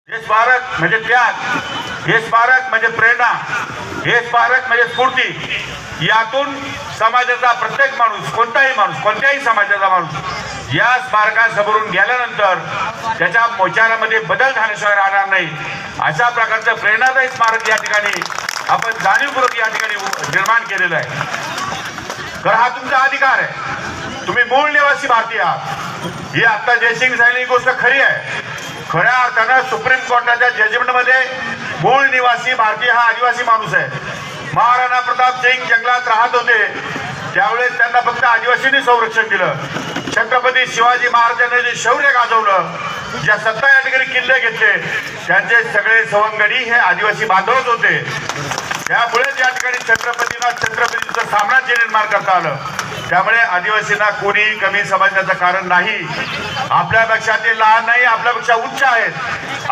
हे स्मारक म्हणजे त्याग, हे स्मारक म्हणजे प्रेरणा, हे स्मारक म्हणजे स्फूर्ती। यातून समाजाचा प्रत्येक माणूस, कोणताही माणूस, कोणत्याही समाजाचा माणूस या स्मारकासमोरून गेल्यानंतर त्याच्या विचारामध्ये बदल झाल्याशिवाय राहणार नाही। अशा प्रकारचं प्रेरणादायी स्मारक या ठिकाणी आपण जाणीवपूर्वक या ठिकाणी निर्माण केलेलं आहे। तर हा तुमचा अधिकार आहे, तुम्ही मूळ निवासी भारतीय आहात। ही आता जयसिंग सांगितलेली गोष्ट खरी आहे। खऱ्या अर्थानं सुप्रीम कोर्टाच्या जजमेंटमध्ये मूळ निवासी भारतीय हा आदिवासी माणूस आहे। महाराणा प्रताप सिंग जंगलात राहत होते त्यावेळेस त्यांना फक्त आदिवासींनी संरक्षण दिलं। छत्रपती शिवाजी महाराजांनी जे शौर्य गाजवलं, ज्या सत्ता या ठिकाणी किल्ले घेतले, त्यांचे सगळे सवंगडी हे आदिवासी बांधवच होते। त्यामुळे या ठिकाणी छत्रपतीचं साम्राज्य निर्माण करता आलं। त्यामुळे आदिवासींना कोणी कमी समजण्याचं कारण नाही। आपल्यापेक्षा ते लहान नाही, आपल्यापेक्षा उच्च आहेत।